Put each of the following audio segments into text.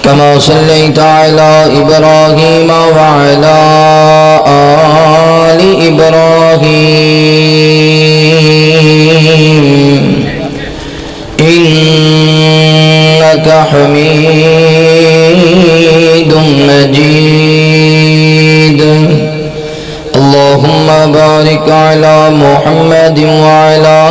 كما صليت على إبراهيم وعلى آل إبراهيم إنك حميد مجيد اللهم بارك على محمد وعلى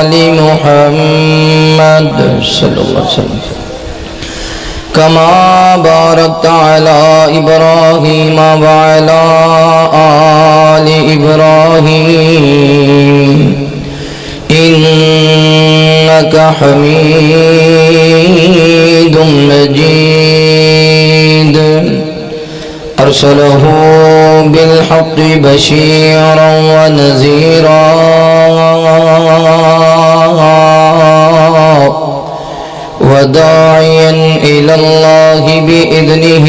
آل محمد صلى الله عليه وسلم كما باركت على إبراهيم وعلى آل إبراهيم إنك حميد مجيد أرسله بالحق بشيرا ونذيرا وداعيا إلى الله بإذنه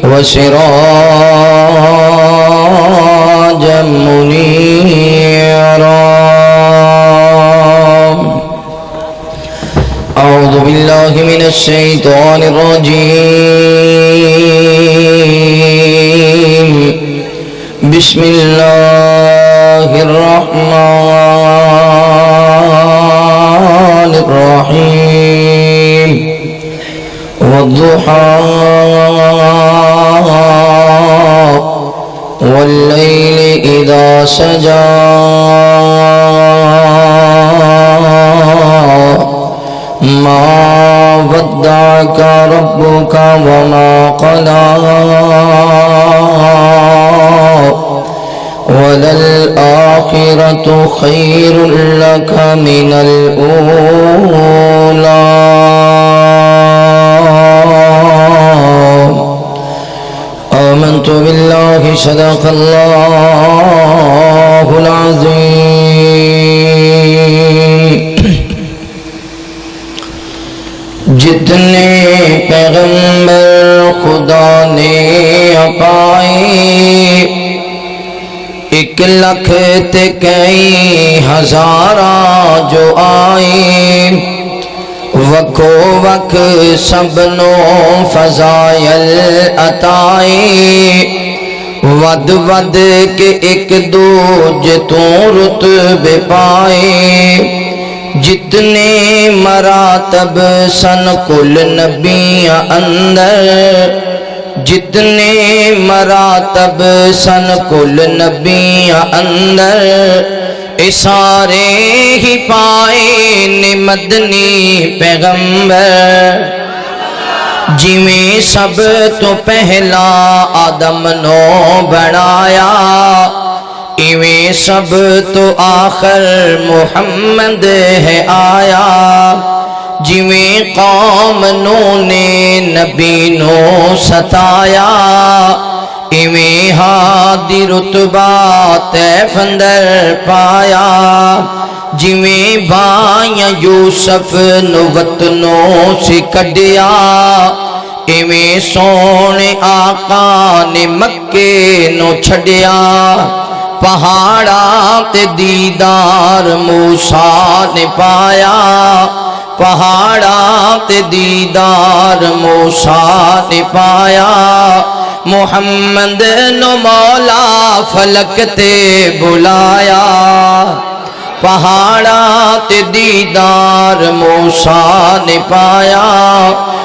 وسراجا منيرا أعوذ بالله من الشيطان الرجيم بسم الله الرحمن الرحيم والضحى والليل إذا سجى ما ودعك ربك وما قلى وللآخرة خير لك من الأولى آمنت بالله صدق الله العظيم جتنے پیغمبر خدا نے اپائے 1,00,000 تے کئی ہزاراں جو آئے وکھو وکھ سبنوں فضائل عطائے ود ود کے ایک دوج تو رتبے پائے جتنے مراتب سن کل نبیاں اندر جتنے مراتب سن کل نبیاں اندر سارے ہی پائے نے مدنی پیغمبر جویں سب تو پہلا آدم نو بنایا ایویں سب تو آخر محمد ہے آیا جویں قوم نو نے نبی نو ستایا ایویں ہادی رتبہ طیف اندر پایا جویں بھائیاں یوسف نو وطنوں سے کڈیا ایویں سونے آقا نے مکے نو چھڈیا پہاڑاں تے دیدار موسیٰ نے پایا پہاڑاں تے دیدار موسیٰ نے پایا محمد نو مولا فلک تے بلایا پہاڑاں تے دیدار موسیٰ نے پایا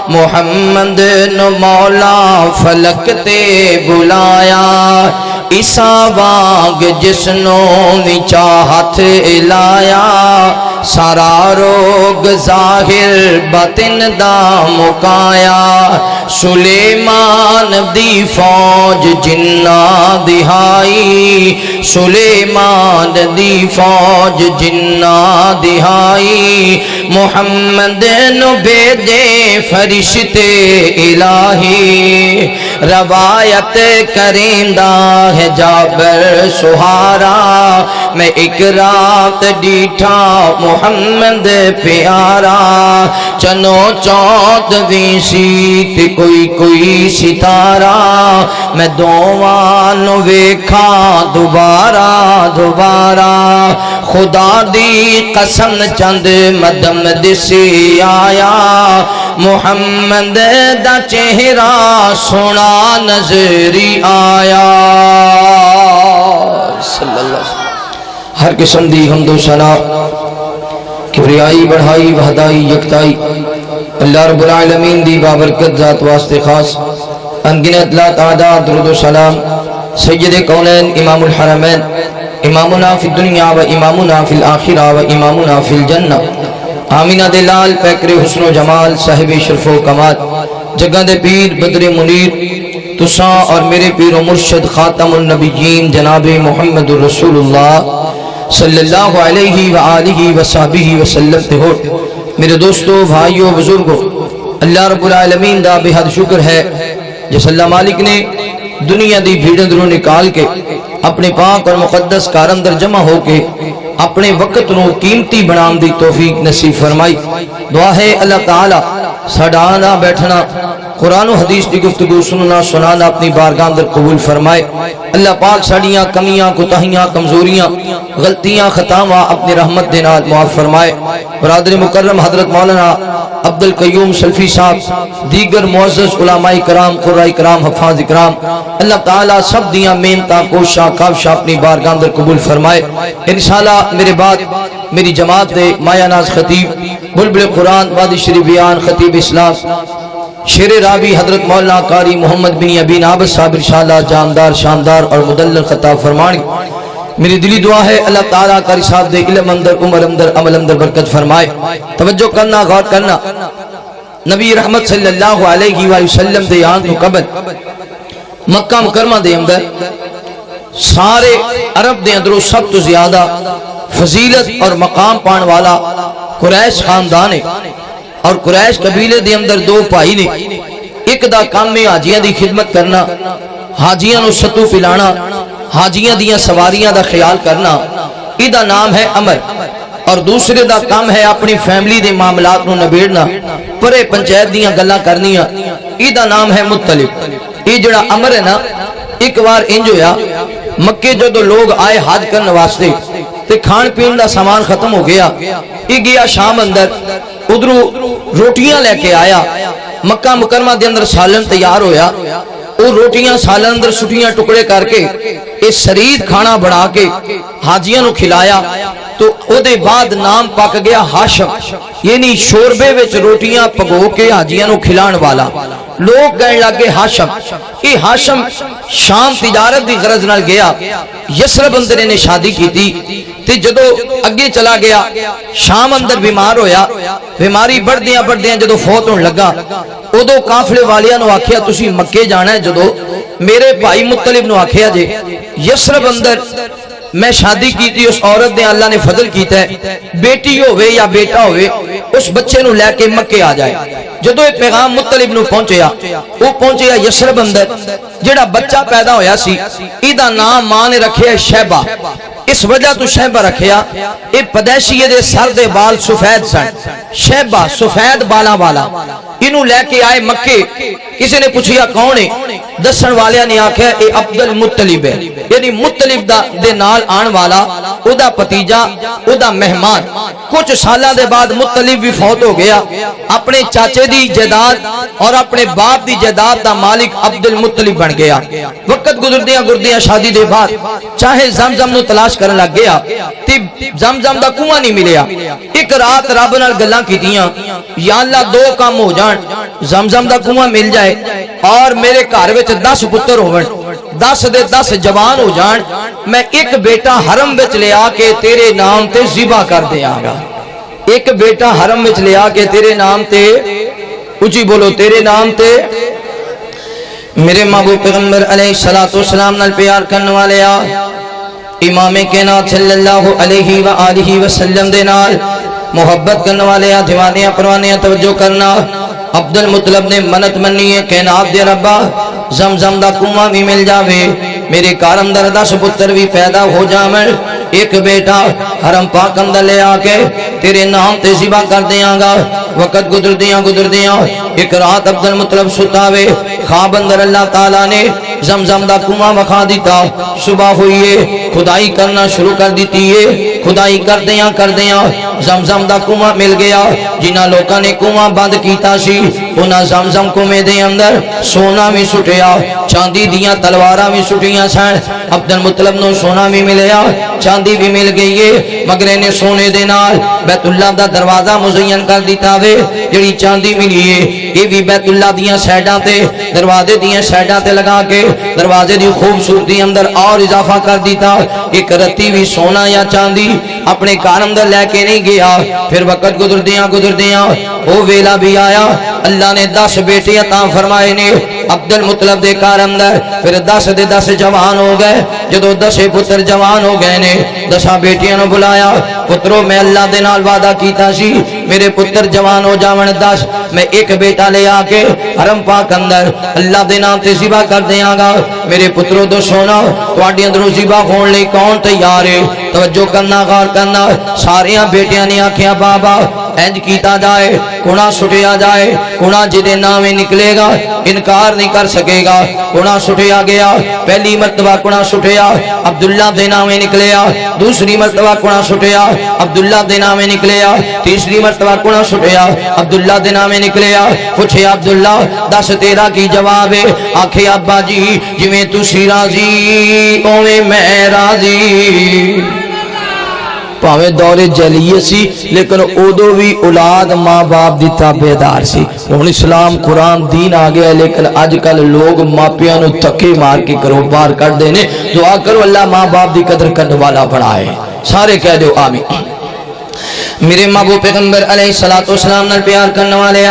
محمد نو مولا فلک تے بلایا عیسیٰ وانگ جسنوں نے چاہت لایا سارا روگ ظاہر باطن دا مکایا سلیمان دی فوج جنہ دہائی سلیمان دی فوج جنہ دہائی محمد نو بھیجے فرشتے الہی روایت کریندا ہے جابر سہارا میں ایک رات ڈیٹھا محمد پیارا چنو چوت ویسی تے کوئی کوئی ستارہ میں دوانو ویکھا دوبارہ دوبارہ خدا دی قسم چند مدم دسی آیا محمد دا چہرہ سونا نظری آیا صلی اللہ علیہ وسلم۔ ہر قسم دی حمد و ثنا کبریائی بڑھائی وحدائی یکتائی اللہ رب العالمین دی بابرکت ذات واسطے خاص انگنت لا تعداد درود و سلام سید کونین امام الحرمین امامنا فی الدنیا و امامنا فی الآخرہ و امامنا فی الجنہ آمینہ دلال پیکر حسن و جمال صاحب شرف و کمال جگہ دے پیر بدر منیر تساں اور میرے پیر و مرشد خاتم النبیین جناب محمد رسول اللہ صلی اللہ علیہ وآلہ وصحبہ وسلم تے ہو۔ میرے دوستو بھائیو بزرگو اللہ رب العالمین دا بہت شکر ہے جس اللہ مالک نے دنیا دی بھیڑ اندروں نکال کے اپنے پاک اور مقدس کار اندر جمع ہو کے اپنے وقت نو قیمتی بنام دی توفیق نصیب فرمائی۔ دعا ہے اللہ تعالی ساڈا آنا بیٹھنا قرآن و حدیث دی گفتگو سننا سنانا اپنی بارگاہ اندر قبول فرمائے۔ اللہ پاک ساڑیاں کمیاں کوتاہیاں کمزوریاں غلطیاں خطاواں اپنی رحمت دے نال معاف فرمائے۔ برادر مکرم حضرت مولانا عبدالقیوم سلفی صاحب دیگر معزز علماء کرام قراء کرام حفاظ کرام اللہ تعالیٰ سب دیاں محنتاں کوشاں کاوشاں اپنی بارگاہ اندر قبول فرمائے۔ انشاءاللہ میرے بعد میری جماعت دے مایہ ناز خطیب بلبل قرآن وادی شریف بیان خطیب اسلام شیر راوی حضرت مولانا قاری محمد بن ابی نابس صاحب انشاءاللہ جاندار شاندار اور مدلل خطاب فرمانی۔ میری دلی دعا ہے اللہ تعالیٰ قاری صاحب دے علم اندر عمر اندر عمل اندر برکت فرمائے۔ توجہ کرنا غور کرنا نبی رحمت صلی اللہ علیہ وآلہ وسلم دے آن تو قبل مکہ مکرمہ دے اندر سارے عرب دے اندروں سب تو زیادہ فضیلت اور مقام پان والا قریش خاندان ہے اور قریش قبیلے دے اندر دو بھائی نے۔ ایک دا کام میں حاجیاں دی خدمت کرنا حاجیاں نو ستو پلانا حاجیاں دیاں سواریاں دا خیال کرنا ایدہ نام ہے عمر اور دوسرے دا کام ہے اپنی فیملی دے معاملات نو نبیڑنا پرے پنچایت دیاں گلاں کرنیاں ایدہ نام ہے مطلب۔ یہ جڑا عمر ہے نا ایک بار انج ہویا مکے جو دو لوگ آئے حج کرنے واسطے تے کھان پین دا سامان ختم ہو گیا یہ گیا شام اندر ادھروں روٹیاں لے کے آیا مکہ مکرمہ دے اندر سالن تیار ہویا وہ روٹیاں سالن اندر سٹیاں ٹکڑے کر کے اس سرید کھانا بڑھا کے حاجیاں نو کھلایا تو او دے بعد نام پاک گیا ہاشم یعنی شوربے وچ روٹیاں پگو کے حاجیاں نو کھلان والا لوگ کہنے لگے ہاشم یہ ہاشم شام تجارت دی غرض نال گیا یسرب اندر نے شادی کی تھی تے جدو اگے چلا گیا شام اندر بیمار ہویا بیماری بڑھ دیاں جدو فوت ہونے لگا ادو قافلے والیاں نو آکھیا تسی مکے جانا ہے جدو میرے بھائی مطلب نو آکھیا جے یسرب اندر میں شادی کی تھی اس عورت نے اللہ نے فضل کیتا ہے بیٹی ہوئے یا بیٹا ہوئے اس بچے نو لے کے مکے آ جائے جدو ایک پیغام مطلب نو پہنچیا وہ پہنچیا یسرب اندر جڑا بچہ پیدا ہویا سی ایدہ نام ماں نے رکھیا شہبہ اس وجہ تو شہبہ رکھیا اے پدیشی دے سر دے بال سفید سن شہبہ سفید بالا والا انہوں لے کے آئے مکے کسی نے پوچھیا کون ہے دسن والیاں نے آکھیا اے عبد المطلب ہے یعنی مطلب دے نال آن والا او دا پتیجا او دا مہمان کچھ سالہ دے بعد مطلب بھی فوت ہو گیا اپنے چاچے دی جائیداد اور اپنے باپ دی جائیداد دا مالک عبد المطلب بن گیا وقت گزردیاں شادی دے بعد چاہے زمزم نو تلاش کرن لگ گیا تے زمزم دا کنواں نہیں ملیا ایک رات رب نال گلاں کیتیاں یا اللہ دو کام ہو جان زمزم دا کنواں مل جائے اور میرے گھر وچ 10 پتر ہون 10 دے 10 جوان ہو جان میں ایک بیٹا حرم وچ لے آ کے تیرے نام تے ذبح کر دیاں گا ایک بیٹا حرم وچ لے آ کے تیرے نام تے اونچی بولو تیرے نام تے میرے محبوب پیغمبر علیہ السلام نال پیار کرنے والے امام کائنات صلی اللہ علیہ وآلہ وسلم دے نال محبت کرنے والے دیوانیاں پروانیاں توجہ کرنا عبد المطلب نے منت منی ہے کائنات دے ربا زمزم دا کنواں بھی مل جاوے میرے گھر اندر 10 پتر بھی پیدا ہو جاون ایک بیٹا حرم پاک اندر لے آ کے تیرے نام تے ذبح کر دیاں گا۔ وقت گزر دیاں ایک رات عبد المطلب ستا وے، خواب اندر اللہ تعالیٰ نے زمزم دا کنواں وکھا دیتا۔ صبح ہوئی ہے، کھدائی کرنا شروع کر دیتی ہے، کھدائی کر دیاں زمزم دا کنواں مل گیا۔ جنہاں لوکاں نے کنواں بند کیتا سی انہاں زمزم کنویں دے اندر سونا بھی سٹیا، چاندی دیاں تلواراں بھی سٹیاں سن۔ عبد المطلب نو سونا بھی ملیا، چاندی بھی مل گئی ہے، مگر انہیں سونے دے نال بیت اللہ دا دروازہ مزین کر دیتا وے۔ جڑی چاندی ملی ہے یہ بھی بیت اللہ دیاں سیڈاں تے، دروازے دیاں سیڈاں تے لگا کے دروازے دی خوبصورتی اندر اور اضافہ کر دیتا۔ ایک رتی بھی سونا یا چاندی اپنے گھر اندر لے کے نہیں گیا۔ پھر وقت گزر دیاں وہ ویلا بھی آیا، اللہ نے 10 بیٹے عطا فرمائے نے عبد المطلب دے گھر اندر۔ پھر 10 دے 10 جوان ہو گئے۔ جدو 10 پتر جوان ہو گئے نے 10 بیٹیاں نو بلایا، پترو میں اللہ دے نال وعدہ کیتا سی میرے پتر جوان ہو جاون 10 میں ایک بیٹا لے آ کے حرم پاک اندر اللہ دے نام تے ذبح کر دیاں گا۔ میرے پترو تو سونا تواڈے اندروں ذبح ہون لئی کون تیار ہے؟ توجہ کرنا، غور کرنا۔ ساریاں بیٹیاں نے آکھیا بابا انج کیتا جائے، کونا سٹیا جائے، کونا جدے نام نکلے گا انکار نہیں کر سکے گا۔ کونا سٹیا گیا، پہلی مرتبہ کونا سٹیا عبداللہ دے نام نکلیا، دوسری مرتبہ کونا سٹیا عبداللہ دے نام نکلیا، تیسری مرتبہ کونا سٹیا عبداللہ دے نام نکلیا۔ پوچھے عبداللہ 10 تیرا کی جواب ہے؟ آکھے ابا جی جویں تسی راضی اوویں میں راضی۔ پاویں دور جاہلیت سی لیکن اودو بھی اولاد ماں باپ دی تابعدار سی۔ ہن اسلام قرآن دین آ گیا لیکن اج کل لوگ ماپیاں نو تھکے مار کے کاروبار کر دینے۔ دعا کرو اللہ ماں باپ دی قدر کرنے والا بنائے، سارے کہہ دو آمین۔ میرے محبوب پیغمبر علیہ السلام نال پیار کرنے والے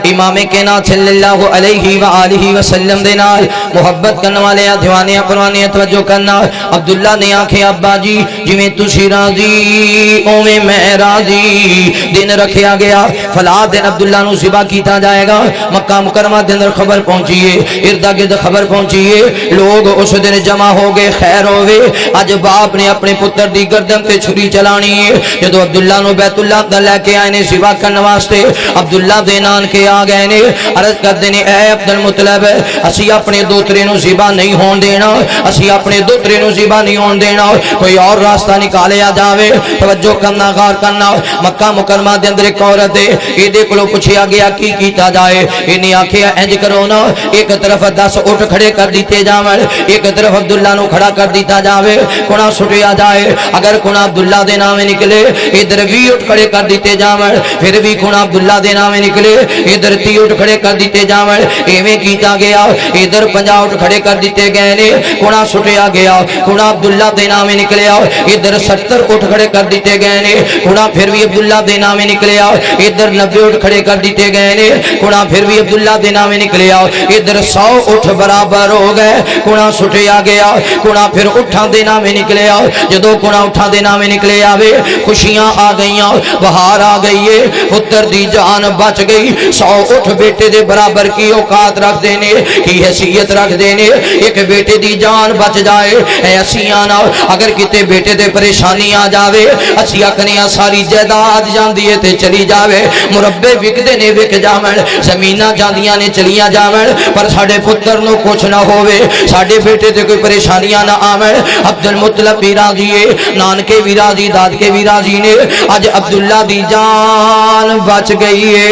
امام کائنات صلی اللہ علیہ وآلہ وسلم دے نال محبت کرنے والے دیوانے پروانے توجہ کرنا۔ عبداللہ نے آنکھیں ابا جی جویں تسی راضی اوویں میں راضی۔ دن رکھیا گیا، فلاں دن عبداللہ نو ذبح کیتا جائے گا۔ مکہ مکرمہ دے اندر خبر پہنچی ہے، ارد گرد خبر پہنچی ہے، لوگ اس دن جمع ہو گئے۔ خیر ہوئے اج باپ نے اپنے پتر دی گردن تے چھری چلانی ہے۔ جدو عبداللہ نو بیت اللہ دا لے کے آئے نے ذبح کرنے واسطے، عبداللہ دے نان کے آ گئے نے، عرض کر دینے اے عبد المطلب اسی اپنے دوترے نو ذبح نہیں ہون دینا، اسی اپنے دوترے نو ذبح نہیں ہون دینا، کوئی اور راستہ نکالیا جاوے۔ توجہ کرنا، غور کرنا۔ مکہ مکرمہ دے اندر ایک عورت ہے، ایدے کولوں پوچھیا گیا کی کیتا جائے؟ انہیں آکھیا انج کرو نا، ایک طرف 10 اٹھ کھڑے کر دیتے جاویں، ایک طرف عبداللہ نو کھڑا کر دیتا جاوے، کونا سٹیا جائے۔ اگر کونا عبداللہ دے نام نکلے ادھر 20 اٹھ کھڑے کر دیتے جاویں، پھر بھی کونا عبداللہ دے نام نکلے ادھر 30 اٹھ کھڑے کر دیتے جاویں۔ ایویں کیتا گیا، ادھر 50 اٹھ کھڑے کر دیتے گئے نے، کونا سٹیا گیا، کونا عبداللہ دے نام نکلیا، ادھر 70 اٹھ کھڑے کر دیتے گئے نے، کونا پھر بھی عبداللہ دے نام نکلیا، ادھر 90 اٹھ کھڑے کر دیتے گئے نے، کونا پھر بھی عبداللہ دے نام نکلیا، ادھر 100 اٹھ برابر ہو گئے، کونا سٹیا گیا، کونا پھر اٹھاں دے نام نکلیا۔ جدو کونا اٹھاں دے نام نکلے آوے خوشیاں آ گئیاں، بہار آ گئی ہے، پتر دی جان بچ گئی۔ 100 اٹھ بیٹے دے برابر کی اوقات رکھ دینے، کی حیثیت رکھ دینے، ایک بیٹے دی جان بچ جائے۔ اے اسیاں نا اگر کتے بیٹے دے پریشانی آ جاوے، اسیاں کنیاں ساری جائیداد جاندی ہے تے چلی جاوے، مربے وکدے نے وک جاویں، زمیناں جاندیاں نے چلیاں جاویں، پر ساڈے پتر نو کچھ نہ ہووے، ساڈے بیٹے تے کوئی پریشانیاں نہ آویں۔ عبد المطلب بھی راضی ہے، نانکے بھی راضی، دادکے بھی راضی نے۔ اج عبداللہ دی جان بچ گئی ہے۔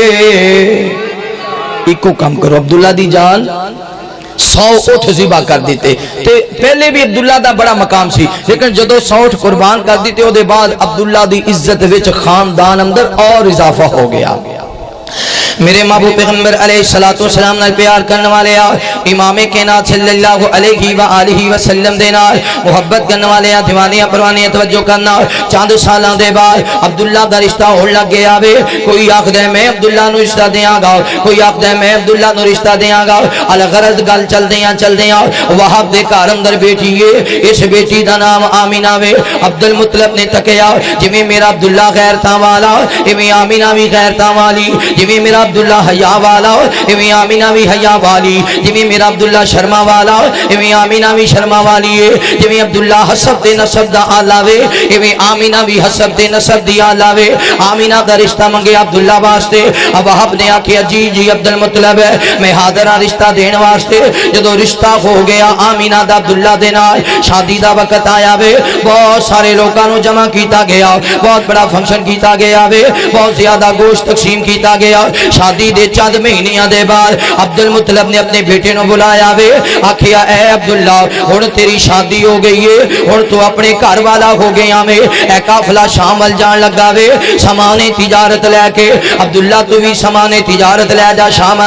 ایک کام کرو، عبداللہ دی جان 100 اٹھ ذبح کر دیتے تے پہلے بھی عبداللہ دا بڑا مقام سی، لیکن جدو 100 اٹھ قربان کر دیتے او دے بعد عبداللہ دی عزت وچ خاندان اندر اور اضافہ ہو گیا۔ میرے محبوب پیغمبر علیہ السلام نال پیار کرنے والے امام کائنات صلی اللہ علیہ وآلہ وسلم دے نال محبت کرنے والے دیوانے پروانے توجہ کرنا۔ چند سالاں دے بعد عبداللہ دا رشتہ ہون لگ گیا وے، کوئی آکھدا ہے میں عبداللہ نو رشتہ دیاں گا، کوئی آکھدا ہے میں عبداللہ نو رشتہ دیاں گا۔ الغرض گل چلدیاں وہاب دے گھر اندر بیٹی ہے، اس بیٹی دا نام آمینہ وے۔ عبد المطلب نے تکیا جویں میرا عبداللہ غیرتاں والا ایویں آمینہ بھی غیرتاں والی، جویں میرا عبداللہ حیا والا ایویں آمینہ بھی حیا والی جویں میرا عبداللہ شرما والا ایویں آمینہ بھی شرما والی ہے جویں عبداللہ حسب دے نسب دا آلہ وے ایویں آمینہ بھی حسب دے نسب دی آلہ وے آمینہ دا رشتہ منگے عبداللہ واسطے اب وہب نے آکھیا جی عبد المطلب ہے میں حاضر ہاں رشتہ دین واسطے جدو رشتہ ہو گیا آمینہ دا عبداللہ دے نال شادی دا وقت آیا وے بہت سارے لوگاں نو جمع کیتا گیا بہت بڑا فنکشن کیتا گیا وے بہت زیادہ گوشت تقسیم کیتا گیا شادی دے چند مہینیاں دے بعد عبد المطلب نے اپنے بیٹے نو بلایا وے آکھیا اے عبداللہ ہن تیری شادی ہو گئی ہے ہن تو اپنے گھر والا ہو گیا میں اے قافلہ شام ول جان لگا وے سامان تجارت لے کے عبداللہ تو بھی سامان تجارت لے جا شام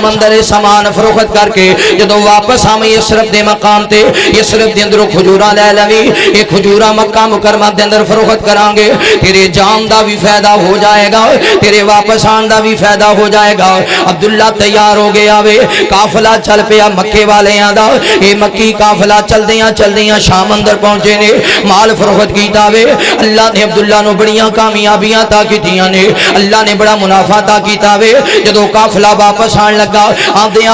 اندر سامان فروخت کر کے جدو واپس آویں یثرب دے مقام تے یثرب دے اندروں کھجوراں لے لویں یہ کھجوراں مکہ مکرمہ دے اندر فروخت کران گے تیرے جان دا بھی فائدہ ہو جائے گا تیرے واپس آن دا بھی فائدہ ہو جائے گا عبداللہ تیار ہو گیا وے قافلہ چل پیا مکے والیاں دا اے مکی قافلہ چلدیاں شام اندر پہنچے نے مال فروخت کیتا وے اللہ نے عبداللہ نو بڑیاں کامیابیاں تا کیتیاں نے اللہ نے بڑا منافع تا کیتا وے جدو قافلہ واپس آن لگا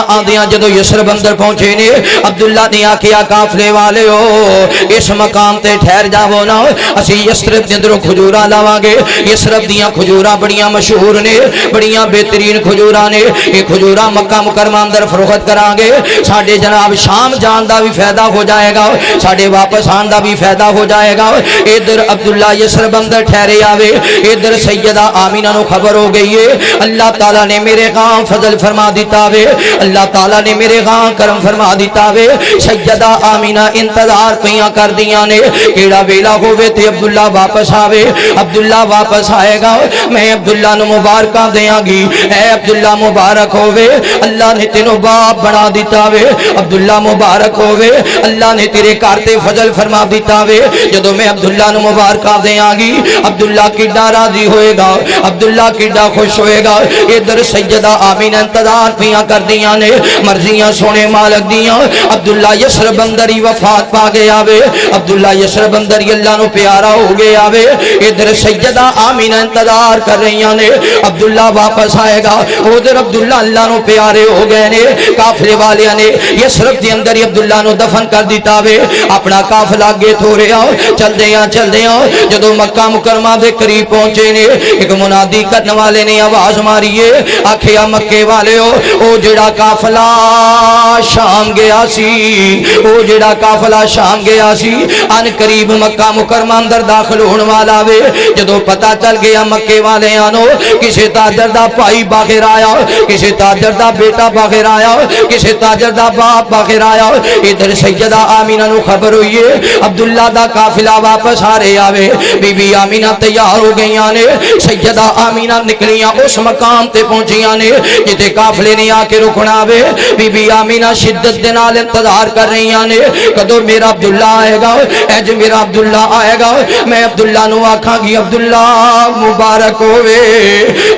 آندیاں جدو یثرب اندر پہنچے نے عبداللہ نے آکھیا قافلے والے ہو اس مقام تے ٹھہر جاؤ نا اسی یثرب دے اندروں کھجوراں لاواں گے یثرب دیاں کھجوراں بڑیاں مشہور نے بڑیاں بہترین کھجوراں نے یہ کھجوراں مکہ مکرمہ اندر فروخت کران گے ساڈے جناب شام جان دا بھی فائدہ ہو جائے گا ساڈے واپس آن دا بھی فائدہ ہو جائے گا ادھر عبداللہ یثرب اندر ٹھہرے آوے ادھر سیدہ آمینہ نو خبر ہو گئی ہے اللہ تعالیٰ نے میرے غام فضل فرما دیتا وے اللہ تعالیٰ نے میرے غام کرم فرما دیتا وے سیدہ آمینہ انتظار پیاں کر دیاں نے کیڑا ویلا ہووے تے عبداللہ واپس آوے عبداللہ واپس آئے گا میں عبداللہ نو مبارکاں دیاں گی اے عبداللہ مبارک ہووے اللہ نے تینوں باپ بنا دیتا وے عبداللہ مبارک ہووے اللہ نے تیرے کارتے فضل فرما دیتا وے جدو میں عبداللہ نو مبارکاں دیاں گی عبداللہ کڈا راضی ہوئے گا عبداللہ کڈا خوش ہوئے گا ادھر سیدہ آمینہ انتظار پیاں کر دیاں نے مرضیاں سونے مالک دیاں عبداللہ یثرب اندر ہی وفات پا گیا وے عبداللہ یثرب اندر ہی اللہ نو پیارا ہو گیا وے ادھر سیدہ آمینہ انتظار کر رہی نے عبداللہ واپس آئے گا ادھر عبداللہ اللہ نو پیارے ہو گئے نے قافلے والے نے یثرب دے اندر ہی عبداللہ نو دفن کر دیتا وے اپنا قافلہ اگے تھوڑے چلدیاں جدو مکہ مکرمہ دے قریب پہنچے نے ایک منادی کرنے والے نے آواز ماری ہے آکھیا مکے والے ہو او جڑا قافلہ شام گیا سی او جڑا قافلہ شام گیا سی ان قریب مکہ مکرمہ اندر داخل ہونے والا وے جدو پتہ چل گیا مکے والے آنو کسی تاجر دا بھائی باہر آیا کسی تاجر دا بیٹا باہر آیا کسی تاجر دا باپ باہر آیا ادھر سیدہ آمینہ نو خبر ہوئی ہے عبداللہ دا قافلہ واپس آ رہے آوے بی بی آمینہ تیار ہو گئیاں نے سیدہ آمینہ نکلیاں اس مقام تے پہنچیاں نے جتے قافلے نے آ کے رکنا وے بی بی آمینہ شدت دے نال انتظار کر رہیاں نے کدو میرا عبداللہ آئے گا اج میرا عبداللہ آئے گا میں عبداللہ نو آکھاں گی عبداللہ مبارک ہوئے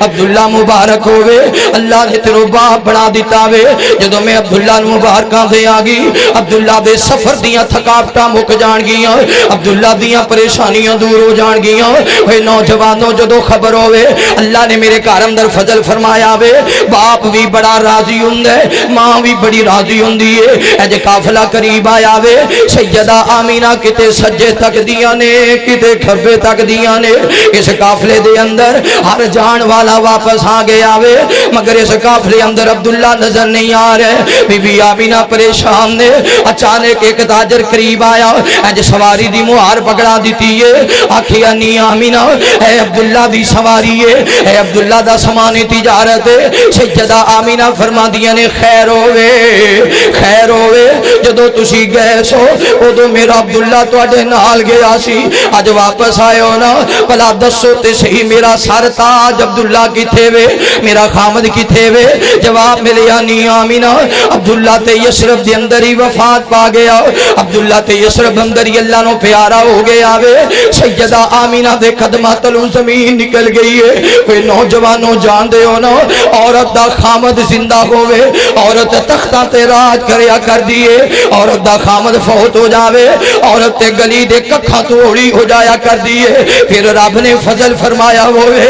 عبداللہ مبارک ہوئے اللہ نے تیرو باپ بنا دیتا وے جدو میں عبداللہ نو مبارکاں دے آگی عبداللہ دے سفر دیاں تھکاوٹاں مک جان گیاں عبداللہ دیاں پریشانیاں دور ہو جان گیاں اے نوجوانوں جدو خبر ہوئے اللہ نے میرے گھر اندر فضل فرمایا وے باپ بھی بڑا راضی ہوندے ماں بھی بڑی راضی ہوندی ہے اج قافلہ قریب آیا وے سیدہ آمینہ کتے سجے تک دیاں نے کتے کھبے تک دیاں نے اس قافلے دے اندر ہر جان والا واپس آ گیا وے مگر اس قافلے اندر عبداللہ نظر نہیں آ رہے بی بی آمینہ پریشان نے اچانک ایک تاجر قریب آیا اج سواری دی مہار پکڑا دیتی ہے آکھیا نی آمینہ اے عبداللہ دی سواری ہے اے عبداللہ دا سامان تجارت ہے سیدہ آمینہ فرما دیا نے خیر ہوئے جدو تسی گئے سو ادو میرا عبداللہ تواڈے نال گیا سی اج واپس آئے ہو نا بلا دسو تے صحیح میرا سر تاج عبداللہ کتے وے میرا خامد کتے وے جواب ملیا نی آمینہ عبداللہ تے یثرب دے اندر ہی وفات پا گیا عبداللہ تے یثرب اندر ہی اللہ نو پیارا ہو گیا وے سیدہ آمینہ دے قدمات تلوں زمین نکل گئی ہے کوئی نوجوانوں جان دے ہو نا عورت دا خامد زندہ ہوئے عورت تختہ تے راج کریا کر دیئے عورت دا خامد فوت ہو جاوے عورت تے گلی دے ککھاں توڑی ہو جایا کر دیئے پھر رب نے فضل فرمایا ہوئے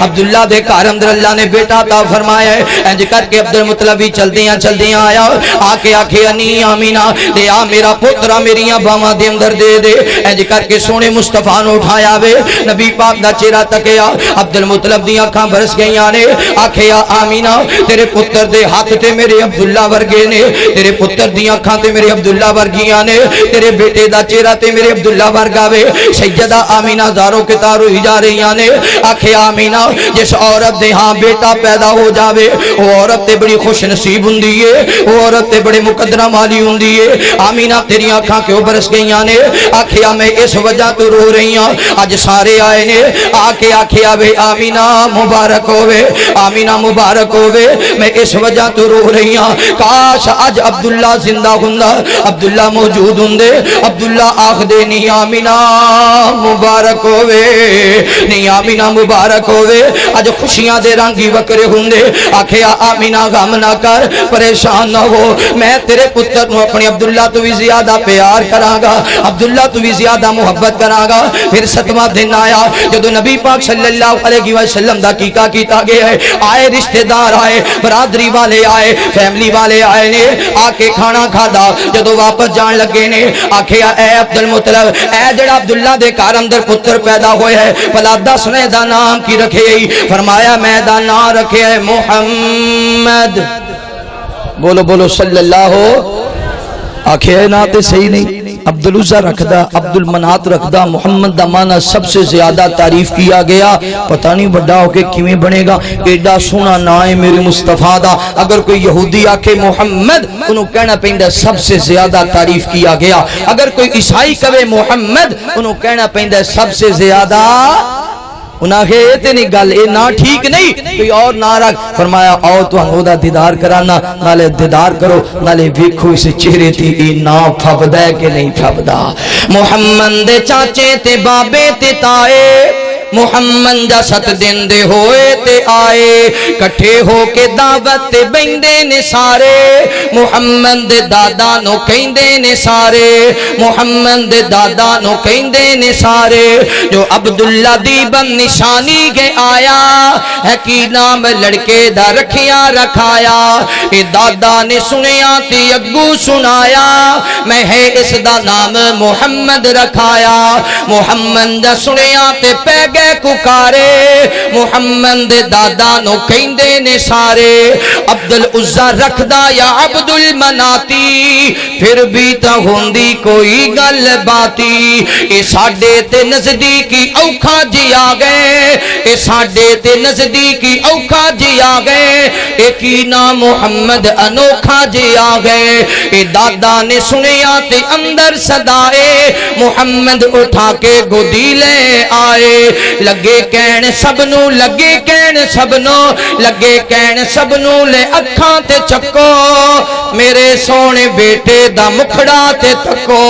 عبداللہ دے گھر اندر اللہ نے بیٹا عطا فرمایا ہے انج کر کے عبد المطلب بھی چلدیاں آیا آکے انی آمینہ دے آ میرا پترا میریاں باواں دے اندر دے دے انج کر کے سونے مصطفیٰ نو اٹھایا وے نبی پاک دا چہرہ تکیا عبد المطلب دی اکھاں برس گئیاں نے آکھیا آمینہ تیرے پتر دے ہاتھ تے میرے عبداللہ ورگے نے تیرے پتر دی اکھاں تے میرے عبداللہ ورگیاں نے تیرے بیٹے دا چہرہ تے میرے عبداللہ ورگا وے سیدہ آمینہ زاروں کے تارو ہی جا رہی نے آکھیا آمینہ جس عورت دے ہاں بیٹا پیدا ہو جاوے وہ عورت تے بڑی خوش نصیب ہوندی ہے وہ عورت تے بڑے مقدرہ مالی ہوندی ہے آمینہ تیری اکھاں کیوں برس گئیاں نے آکھیا میں اس وجہ تو رو رہی ہوں اج سارے آئے نے آکے آکھیا وے آمینہ مبارک ہووے آمینہ مبارک ہووے میں اس وجہ تو رو رہی ہوں کاش اج عبداللہ زندہ ہوندا عبداللہ موجود ہوندے عبداللہ آکھ دے نہیں آمینہ مبارک ہووے نہیں آمینہ مبارک ہووے اج خوشیاں دے رنگی وکرے ہوندے آکھیا آمینہ غم نہ کر پریشان نہ ہو میں تیرے پتر نو اپنے عبداللہ تو بھی زیادہ پیار کراں گا عبداللہ تو بھی زیادہ محبت کراں گا پھر 7واں دن آیا جدو نبی پاک صلی اللہ علیہ وسلم دا کیتا گیا ہے آئے رشتہ دار آئے برادری والے آئے فیملی والے آئے نے آکے کھانا کھادا جدو واپس جان لگے نے آکھیا اے عبد المطلب اے جڑا عبداللہ دے گھر اندر پتر پیدا ہوئے ہے بھلا دس نے دا نام کی رکھے فرمایا میں دا نام رکھے ہے محمد بولو بولو صلی اللہ آکھے نا تے صحیح نہیں عبد العزہ رکھدا عبد المنات رکھدا محمد دا معنی سب سے زیادہ تعریف کیا گیا پتہ نہیں بڑا ہو کے کیویں بنے گا ایڈا سونا نا ہے میرے مصطفیٰ دا اگر کوئی یہودی آکھے محمد انہوں کہنا پہندہ سب سے زیادہ تعریف کیا گیا اگر کوئی عیسائی کہے محمد انہوں کہنا پہندہ سب سے زیادہ انہاں کہ یہ تے نہیں گل اے نا ٹھیک نہیں کوئی اور نہ رکھ فرمایا آؤ تو ہنگو دا دیدار کرانا نالے دیدار کرو نالے ویکھو اسے چہرے تھی اے نا پھبدا ہے کہ نہیں پھبدا محمد دے چاچے تے بابے تے تائے محمد دا 7 دن دے ہوئے تے آئے کٹھے ہو کے دعوت تے بیندے نے سارے محمد دے دادا نو کہندے نے سارے محمد دے دادا نو کہندے نے سارے جو عبداللہ دی بن نشانی کے آیا ہے کی نام لڑکے دا رکھیا رکھایا اے دادا نے سنیا تے اگو سنایا میں ہے اس دا نام محمد رکھایا محمد دا سنیا تے پیگ ککارے محمد دے دادا نو کہندے نے سارے عبد العزہ رکھدا یا عبد المناتی پھر بھی تا ہوندی کوئی گل باتی اے ساڈے تے نزدیکی اوکھا جی آ گئے اے ساڈے تے نزدیکی اوکھا جی آ گئے اے کی نام محمد انوکھا جی آ گئے اے دادا نے سنیا تے اندر صدائے محمد اٹھا کے گودی لے آئے لگے کہن سبنو لگے کہن سبنو لگے کہن سبنو لے اکھاں تے چکو میرے سونے بیٹے دا مکھڑا تے تکو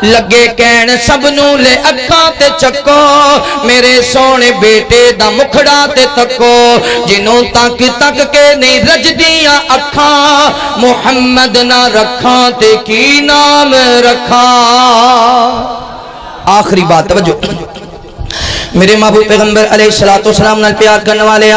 لگے کہن سبنو لے اکھاں تے چکو میرے سونے بیٹے دا مکھڑا تے تکو جنوں تک تک کے نہیں رج دیاں اکھاں محمد نہ رکھاں تے کی نام رکھاں آخری بات توجہ میرے محبوب پیغمبر علیہ السلام نال پیار کرنے والے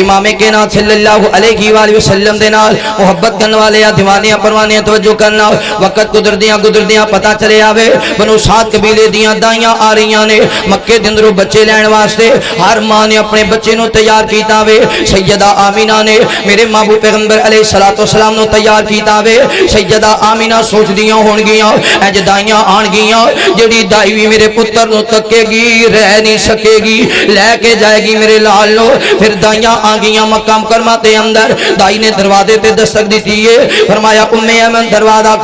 امام کائنات صلی اللہ علیہ وآلہ وسلم دے نال محبت کرنے والے دیوانیاں پروانیاں توجہ کرنا وقت گزردیاں پتہ چلے آوے بنو سعد قبیلے دیاں دائیاں آ رہیاں نے مکے دے اندروں بچے لین واسطے ہر ماں نے اپنے بچے نو تیار کیتا وے سیدہ آمینہ نے میرے محبوب پیغمبر علیہ السلام نو تیار کیتا وے سیدہ آمینہ سوچ دیاں ہون گیاں اج دائیاں آن گیاں جڑی دائی بھی میرے پتر نو تکے گی رہ نہیں سکے گی لے کے جائے گی میرے لال نو پھر دائیاں آگیاں مکہ مکرمہ تے اندر دائی نے دروازے تے دستک دیتی ہے فرمایا ایمن دروازہ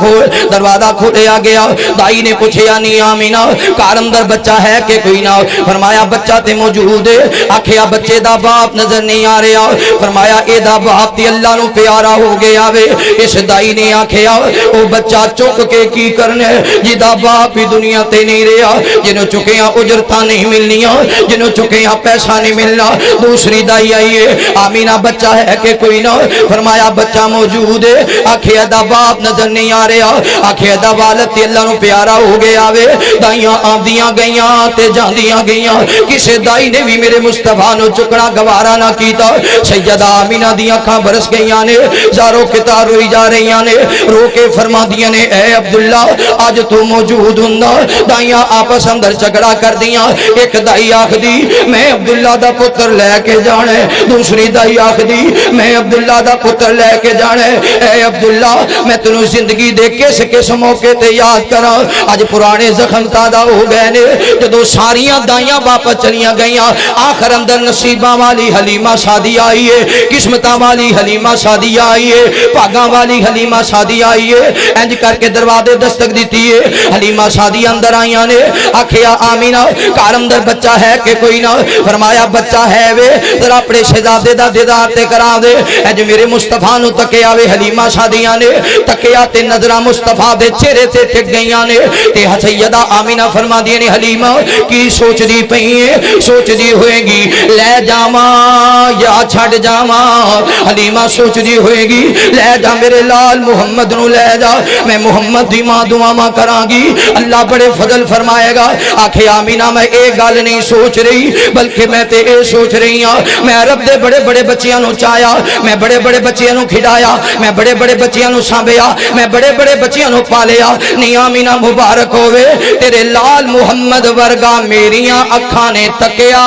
کھولے آ گیا دائی نے پوچھیا نہیں آمینہ گھر اندر بچہ ہے کہ کوئی نہ فرمایا بچہ تے موجود ہے آکھیا بچے دا باپ نظر نہیں آ رہا فرمایا اے دا باپ تے اللہ نو پیارا ہو گیا وے اس دائی نے آکھیا او بچہ چک کے کی کرنے جی دا باپ ہی دنیا تے نہیں رہا جنہوں چکیاں اجرتاں نہیں ملنیاں جنہوں چکے یہاں پیسہ نہیں ملنا. دوسری دائی آئیے آمینہ بچہ ہے کہ کوئی نہ؟ فرمایا بچہ موجود ہے. آکھے دا باپ نظر نہیں آ رہا. آکھے دا والد تے اللہ نو پیارا ہو گیا وے. دائیاں آندیاں گئیاں تے جاندیاں گئیاں. کسے دائی نے بھی میرے مصطفیٰ نو چکنا گوارا نہ کیتا. سیدہ آمینہ دی آنکھاں برس گئیاں نے. زاروں کتا روئی جا رہیاں نے. رو کے فرما دیا نے اے عبداللہ آج تو موجود ہوں. دائیاں آپس اندر جھگڑا کر دیاں. ایک دائی آخ دی میں عبداللہ دا پتر لے کے جانے. دوسری دائی آخ دی میں عبداللہ دا پتر لے کے جانے. اے عبداللہ میں تنوں زندگی دے کس موقع تے یاد کرا. آج پرانے زخم تازہ ہو گئے نے. جدو ساریاں دائیاں واپس چلیاں گئیاں آخر اندر نصیبہ والی حلیمہ سعدیہ آئی ہے. قسمتہ والی حلیمہ سعدیہ آئی ہے. پاگاں والی حلیمہ سعدیہ آئی ہے. انج کر کے دروازے دستک دیتی ہے. حلیمہ سعدیہ اندر آئیاں نے. آکھیا آمینہ کار اندر بچہ ہے کہ کوئی نہ؟ فرمایا بچہ ہے وے. ذرا اپنے شہزادے دا دیدار تے کرا دے. انج میرے مصطفیٰ نو تکیا وے. حلیمہ سعدیہ نے تکیا تے نظرہ مصطفیٰ دے چہرے تے ٹک گئیاں نے. تے سیدہ آمینہ فرما دی نے حلیمہ کی سوچ دی پئیے؟ سوچ دی ہوئے گی لے جاواں یا چھڑ جاواں. حلیمہ سوچ دی ہوئے گی لے جا میرے لال محمد نو لے جا. میں محمد دی ماں دعا ماں کراں گی اللہ بڑے فضل فرمائے گا. آکھے آمینہ میں ایک گل نہیں سوچ رہی بلکہ میں تے اے سوچ رہی ہاں میں رب دے بڑے بڑے بچیاں نو چایا. میں بڑے بڑے بچیاں نو کھڈایا. میں بڑے بڑے بچیاں نو سانبیا. میں بڑے بڑے بچیاں نو پالیا. نہیں آمینہ مبارک ہوئے تیرے لال محمد ورگا میریاں اکھاں نے تکیا.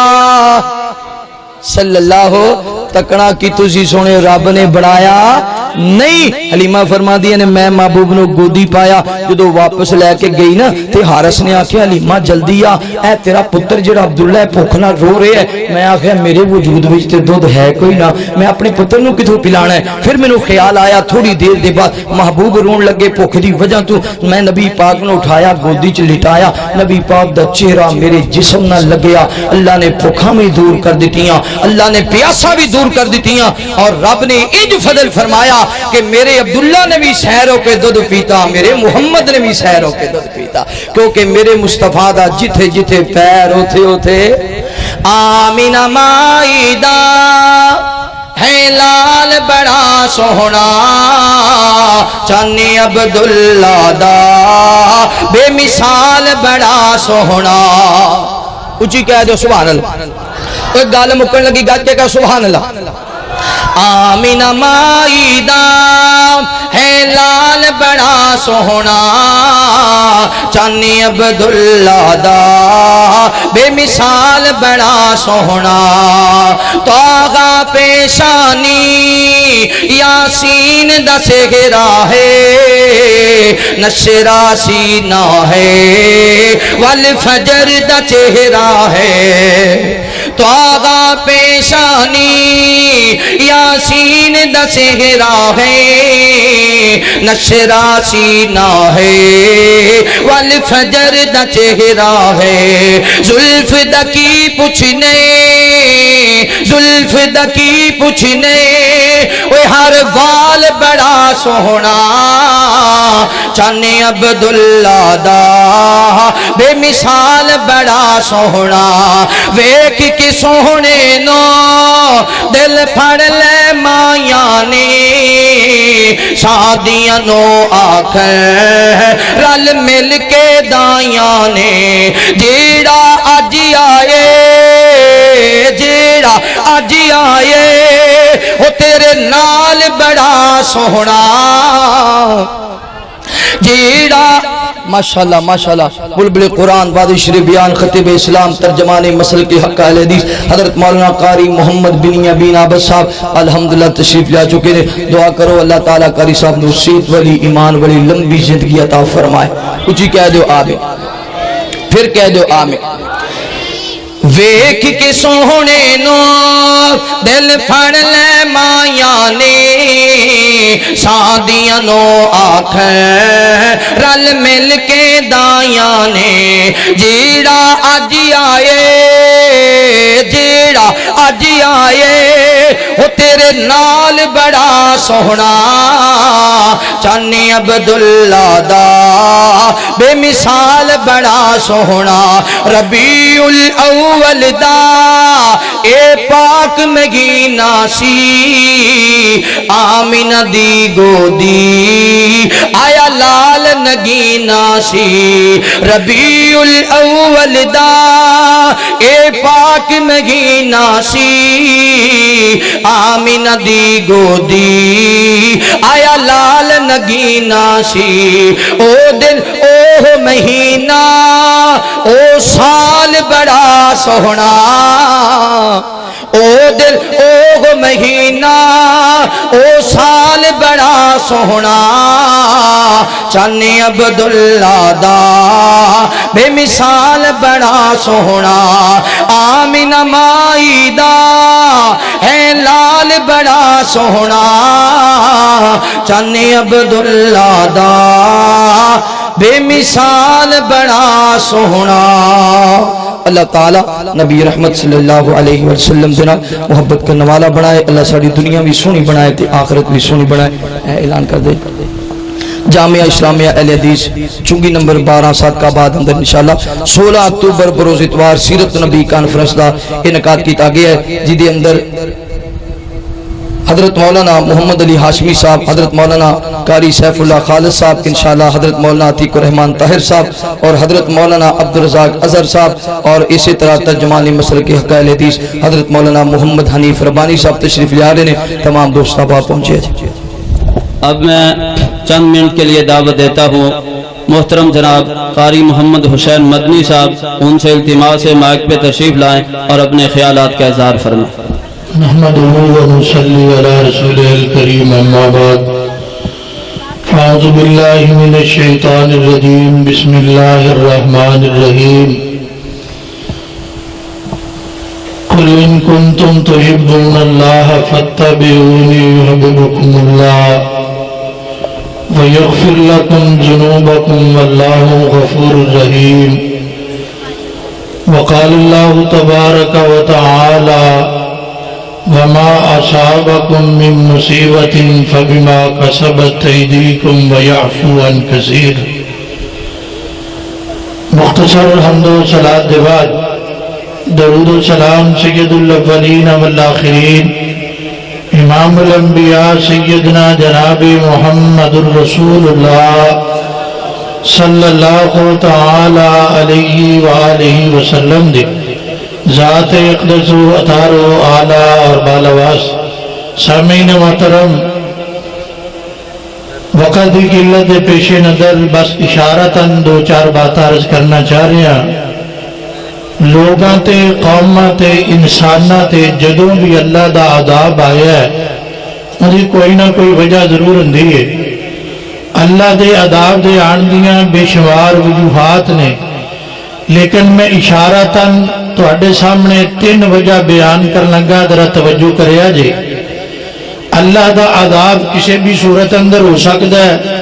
صلی اللہ تکنا کی تسی سونے رب نے بڑھایا نہیں. حلیمہ فرما دیا نے میں محبوب نو گودی پایا. جدو واپس لے کے گئی نا تے حارس نے آکھیا حلیمہ جلدی آ اے تیرا پتر جڑا عبداللہ بھوک نال رو رہے ہے. میں آکھیا میرے وجود وچ تے دودھ ہے کوئی نہ میں اپنے پتر نو کتھوں پلانا ہے. پھر مینوں خیال آیا تھوڑی دیر دے بعد محبوب رون لگے بھوک دی وجہ تو. میں نبی پاک نو اٹھایا گودی چ لٹایا. نبی پاک دا چہرہ میرے جسم نال لگیا. اللہ نے بھوکاں بھی دور کر دتیاں. اللہ نے پیاسا بھی دور کر دتیاں. اور رب نے انج فضل فرمایا کہ میرے عبداللہ نے بھی سحروں کے دودھ پیتا. میرے محمد نے بھی سحروں کے دودھ پیتا. کیونکہ میرے مصطفیٰ دا جتھے جتھے پیر ہوتے ہوتے آمینہ مائی دا ہے لال بڑا سوہنا. چانی عبداللہ دا بے مثال بڑا سوہنا. اچھی کہہ دو سبحان اللہ. ایک گال مکن لگی گاج کے کہا سبحان اللہ. آمینہ مائی دا ہے لال بڑا سوہنا. چانی عبداللہ دا بے مثال بڑا سوہنا. تو آغا پیشانی یاسین دا سہرا ہے. نشرہ سینہ ہے والفجر دا چہرہ ہے. تو آغا پیشانی یاسین دا سہرا ہے. نشرہ سینہ ہے والفجر دا چہرہ ہے. زلف دکی پوچھنے زلف دکی پوچھنے وہ ہر وال بڑا سوہنا. چانے عبداللہ دا بے مثال بڑا سوہنا. ویکھ کے سوہنے نو دل پھڑ لے مایاں نے. شادیاں نو آکھیں رل مل کے دائیاں نے. جیڑا اج آئے جیڑا اج آئے وہ تیرے نال بڑا سوہنا. جیڑا ماشاءاللہ ماشاءاللہ بلبل قرآن وادی شریف بیان خطیب اسلام ترجمان مسل کے حق اہل حدیث حضرت مولانا قاری محمد بن یابین عابد صاحب الحمدللہ تشریف لے چکے ہیں. دعا کرو اللہ تعالیٰ قاری صاحب نے صحت والی ایمان والی لمبی زندگی عطا فرمائے. اچھی کہہ دو آمین. پھر کہہ دو آمین. ویکھ کے سوہنے نو دل پھڑ لے مایاں نے. شادیاں نو آکھیں رل مل کے دائیاں نے. جیڑا اج آئے جیڑا اج آئے وہ تیرے نال بڑا سوہنا چانے عبداللہ دا بے مثال بڑا سوہنا ربیع الاول دا اے پاک مہینہ سی آمینہ دی گودی آیا لال نگینہ سی ربیع الاول دا اے پاک مہینہ سی آمینہ دی گودی آیا لال نگینہ سی او دن او مہینہ او سال بڑا سوہنا او دل او مہینہ او سال بڑا سوہنا چانے عبداللہ دا بے مثال بڑا سوہنا آمینہ مائی دا ہے لال بڑا سوہنا چانے عبداللہ دا بے مثال بڑا سوہنا اللہ تعالیٰ نبی رحمت صلی اللہ علیہ وسلم دینا محبت کرنے والا بنائے اللہ ساری دنیا بھی سونی بنائے تے آخرت بھی سونی بنائے اعلان کر دے جامعہ اسلامیہ اہل حدیث چنگی نمبر 12 7 کا بعد اندر انشاءاللہ 16 اکتوبر بروز اتوار سیرت نبی کانفرنس دا انعقاد کیتا گیا ہے جدی اندر حضرت مولانا محمد علی ہاشمی صاحب حضرت مولانا قاری سیف اللہ خالد صاحب انشاءاللہ حضرت مولانا عتیق الرحمن طاہر صاحب اور حضرت مولانا عبدالرزاق اظہر صاحب اور اسی طرح ترجمانی مسلک حق اہل حدیث حضرت مولانا محمد حنیف ربانی صاحب تشریف لے رہے ہیں تمام دوست احباب پہنچے ہیں اب میں چند منٹ کے لیے دعوت دیتا ہوں محترم جناب قاری محمد حسین مدنی صاحب ان سے التماس سے مائک پہ تشریف لائیں اور اپنے خیالات کا اظہار فرمائیں نحمده ونصلي على رسوله الكريم اما بعد فاعوذ بالله من الشيطان الرجيم بسم الله الرحمن الرحيم قل ان كنتم تحبون الله فاتبعوني يحببكم الله ويغفر لكم ذنوبكم والله غفور رحيم وقال الله تبارك وتعالى وما أصابكم من مصيبة فبما كسبت أيديكم ويعفو عن كثير مختصر حمد و صلاة بعد درود و سلام سید الاولین والآخرین امام الانبیاء سیدنا جناب محمد الرسول اللہ صلی اللہ تعالی علیہ وآلہ وسلم دے ذات اقدس و اطہار و اعلیٰ اور بالاواس سامعین محترم وقت کی قلت پیش نظر بس اشارتاً دو چار بات عرض کرنا چاہ رہے ہیں لوگاں تے قوماں تے انساناں تے جدوں بھی اللہ دا عذاب آیا ہے مجھے کوئی نہ کوئی وجہ ضرور ہندی ہے اللہ دے عذاب دے آن دیاں بے شمار وجوہات نے لیکن میں اشارتاً تو اڈے سامنے 3 وجہ بیان کر لگا ذرا توجہ کریا جے اللہ دا عذاب کسی بھی صورت اندر ہو سکتا ہے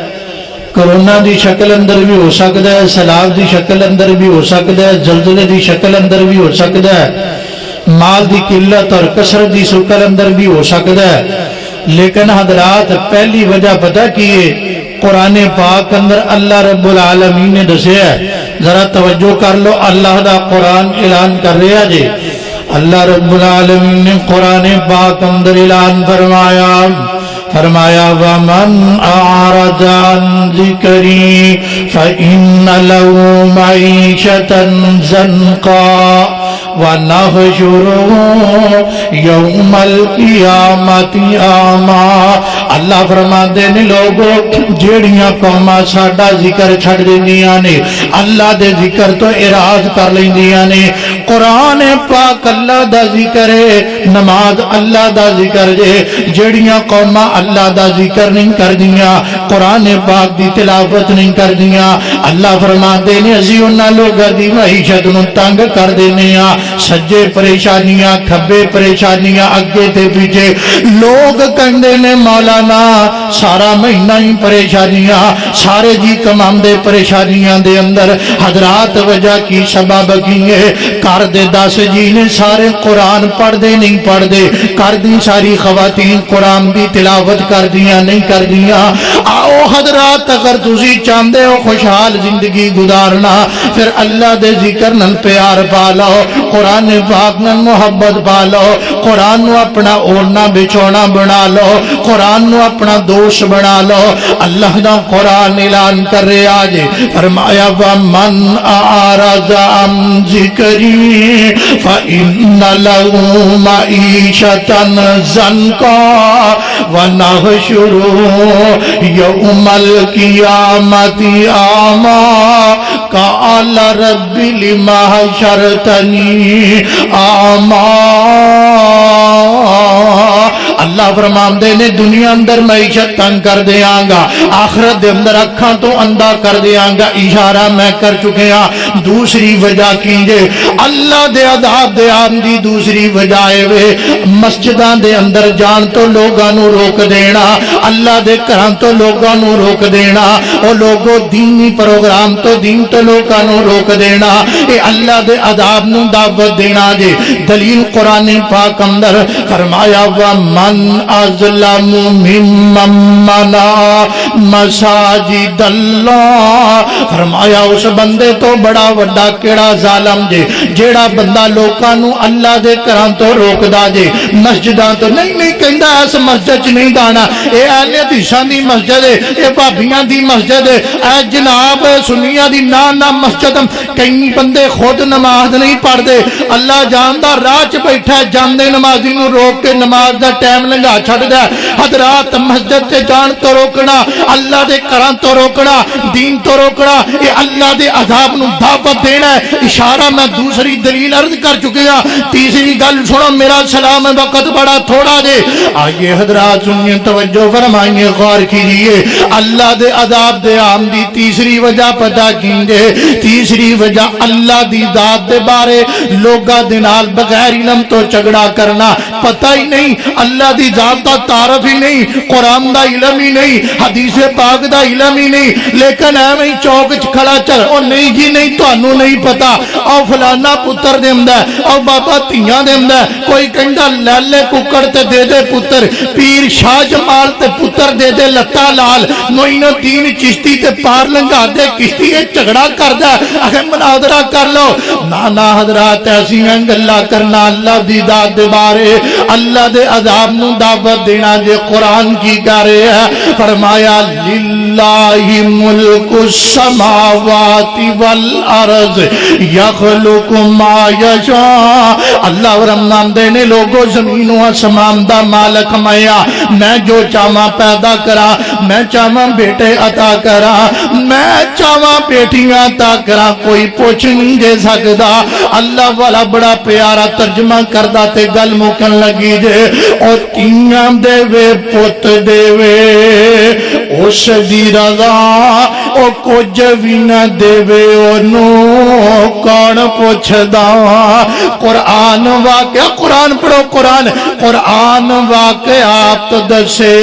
کرونا دی شکل اندر بھی ہو سکتا ہے سیلاب دی شکل اندر بھی ہو سکتا ہے زلزلے دی شکل اندر بھی ہو سکتا ہے مال دی قلت اور کثرت دی شکل اندر بھی ہو سکتا ہے لیکن حضرات پہلی وجہ پتہ کیے قرآن پاک اندر اللہ رب العالمین نے دسیا ہے ذرا توجہ کر لو اللہ دا قرآن اعلان کر رہا جے اللہ رب العالمین نے قرآن پاک اندر اعلان فرمایا وَمَنْ أَعْرَضَ عَنْ ذِكْرِي فَإِنَّ لَهُ مَعِيشَةً ضَنْكًا وَنَحْشُرُهُ يَوْمَ الْقِيَامَةِ أَعْمَىٰ اللہ فرماندے نے لوگوں جیڑیاں قوماں ساڈا ذکر چھڑ دیندیاں نے اللہ دے ذکر تو اراض کر لیندیاں نے قرآن پاک اللہ دا ذکر ہے نماز اللہ دا ذکر ہے جیڑیاں قوماں اللہ دا ذکر نہیں کر دیاں قرآن پاک دی تلاوت نہیں کر دیاں اللہ فرماندے نے اسی انہاں لوگاں دی معیشت نوں تنگ کر دینے ہاں سجے پریشانیاں کھبے پریشانیاں اگے تے پیچھے لوگ کہندے نے مولا مولانا سارا مہینہ ہی پریشانیاں سارے جی کماندے پریشانیاں دے اندر حضرات وجہ کی سبب کی ہے کر دے 10 جی نے سارے قرآن پڑھ دے نہیں پڑھ دے کر دی ساری خواتین قرآن دی تلاوت کر دیا نہیں کر دیا آؤ حضرات اگر تسی چاندے ہو خوشحال زندگی گزارنا پھر اللہ دے ذکر نل پیار پا لو قرآن پاک نل محبت پا لو قرآن نو اپنا اوڑنا بچونا بنا لو قرآن نو اپنا دوست بنا لو اللہ دا قرآن اعلان کر رہے آجے فرمایا وَمَنْ أَعْرَضَ عَنْ ذِكْرِي فَإِنَّ لَهُ مَعِيشَةً ضَنْكًا وَنَحْشُرُهُ يَوْمَ الْقِيَامَةِ أَعْمَى قَالَ رَبِّ لِمَ حَشَرْتَنِي أَعْمَى اللہ فرماندے نے دنیا اندر معیشت تنگ کر دیاں گا آخرت دے اندر اکھاں تو اندھا کر دیاں گا اشارہ میں کر چکے ہاں دوسری وجہ کیجے اللہ دے عذاب دے آمدی دوسری وجہ وے مسجداں دے اندر جان تو لوگاں نو روک دینا اللہ دے کران تو لوگاں نو روک دینا او لوگو دینی پروگرام تو دین تو لوگاں نو روک دینا اے اللہ دے عذاب نو دعوت دینا جے دلیل قرآن پاک اندر فرمایا وَمَنْ أَظْلَمُ مِمَّن مَّنَعَ مَسَاجِدَ اللَّهِ فرمایا اس بندے تو بڑا وڈا کیڑا ظالم جے جیڑا بندہ لوکاں نو اللہ دے گھراں تو روک دا جے مسجداں تو نہیں کہندا اس مسجد چ نہیں جانا اے اہل حدیثاں دی مسجد ہے اے بھابیاں دی مسجد ہے اے جناب سنیاں دی نا مسجد کئی بندے خود نماز نہیں پڑھدے اللہ جاندا راہ چ بیٹھا ہے جاندے نمازی نو روک کے نماز دا ٹائم لنگا چھڑ دا حضرات مسجد تے جان تو روکنا اللہ دے گھراں تو روکنا دین تو روکنا اے اللہ دے عذاب نو دعوت دینا ہے اشارہ میں دوسری دلیل عرض کر چکے ہاں تیسری گل سنو میرا سلام وقت بڑا تھوڑا دے آئیے حضرات سنیے توجہ فرمائیے غور کیجئے اللہ دے عذاب دے آمدی تیسری وجہ پتا کیجئے تیسری وجہ اللہ دی ذات دے بارے لوگا دنال بغیر علم تو جھگڑا کرنا پتہ ہی نہیں اللہ دی ذات دا تعارف ہی نہیں قرآن دا علم ہی نہیں حدیث پاک دا علم ہی نہیں لیکن ایویں چوک چ کھڑا چل او نہیں جی نہیں تانوں نہیں پتا او فلانا پتر دیندا او بابا تیاں دیندا کوئی کہندا لالے ککڑ تے دے دے پتر پیر شاہ جمال تے پتر دے دے لتا لال معین الدین چشتی تے پار لنگا دے کشتی اے جھگڑا کردا اگے مناظرہ کر لو نا حضرات ایسی گلاں کرنا اللہ دی ذات دے بارے اللہ دے عذاب نو دعوت دینا جے قرآن کی کر رہے ہے فرمایا للہ ملک السماوات والارض یخلق ما یشاء اللہ فرمان دینے لوگوں زمین و آسمان دا مالک میں جو چاہاں پیدا کرا میں چاہاں بیٹے عطا کرا میں چاہاں بیٹیاں عطا کرا کوئی پوچھ نہیں دے سکدا اللہ والا بڑا پیارا ترجمہ کردہ تے گل مکن لگی جے اور تیاں دے وے پوت دے وے اس دی رضا او کچھ بھی نہ دے وے انو کون پوچھ دا قرآن واقعہ قرآن پڑھو قرآن واقعات دسے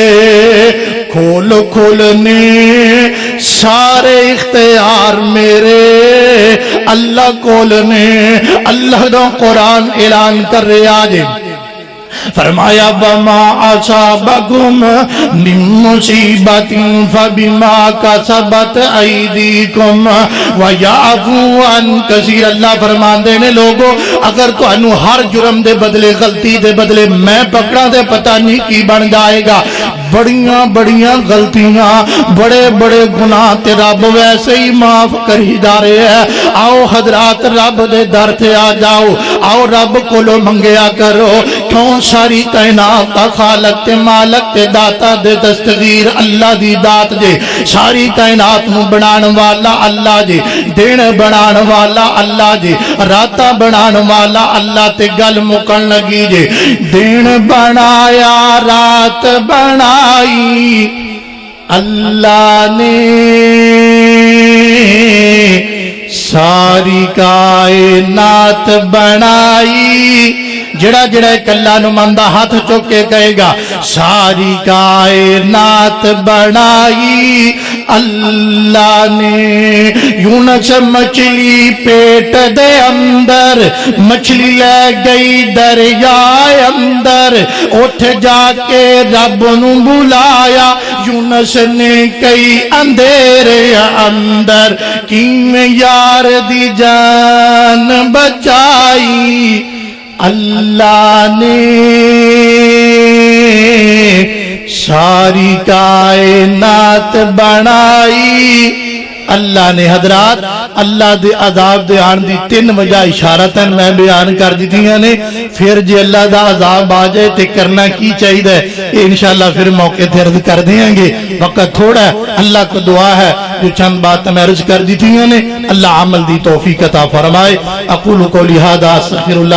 کھول کھولنے سارے اختیار میرے اللہ کھولنے اللہ دا قرآن اعلان کر رہے آجے فرمایا وما اصابکم من مصیبت فبما کسبت ایدیکم ویعفو عن کثیر اللہ فرمان دینے لوگو اگر تو انو ہر جرم دے بدلے غلطی دے بدلے میں پکڑا دے پتہ نہیں کی بن جائے گا بڑیاں غلطیاں بڑے گناہ تے رب ویسے ہی معاف کر ہی دارے ہیں آؤ حضرات رب دے در تے آ جاؤ آؤ رب کو لو منگیا کرو کیوں ساری کائنات کا خالق تے مالک تے داتا دے دستگیر اللہ دی دات دے ساری کائنات نو بنان والا اللہ دے دین بنان والا اللہ دے راتا بنان والا اللہ تے گل مکن لگی دے دین بنایا رات بنائی اللہ نے ساری کائنات بنائی جڑا جڑا ایک اللہ نماندہ ہاتھ چوک کے کہے گا ساری کائنات بنائی اللہ نے یونس مچھلی پیٹ دے اندر مچھلی لے گئی دریائے اندر اٹھ جا کے رب نو بلایا یونس نے کئی اندھیرے اندر کیویں یار دی جان بچائی اللہ نے ساری کائنات بنائی اللہ نے حضرات اللہ دے عذاب دے آن دی 3 وجہ اشارتاً میں بیان کر دیتیاں نے پھر جی اللہ دا عذاب آ جائے تے کرنا کی چاہیے ہے انشاءاللہ پھر موقع تے عرض کر دیں گے وقت تھوڑا ہے اللہ کو دعا ہے جو چند بات میں عرض کر دیتیاں نے اللہ عمل دی توفیق عطا فرمائے اقول قولی ھذا استغفر اللہ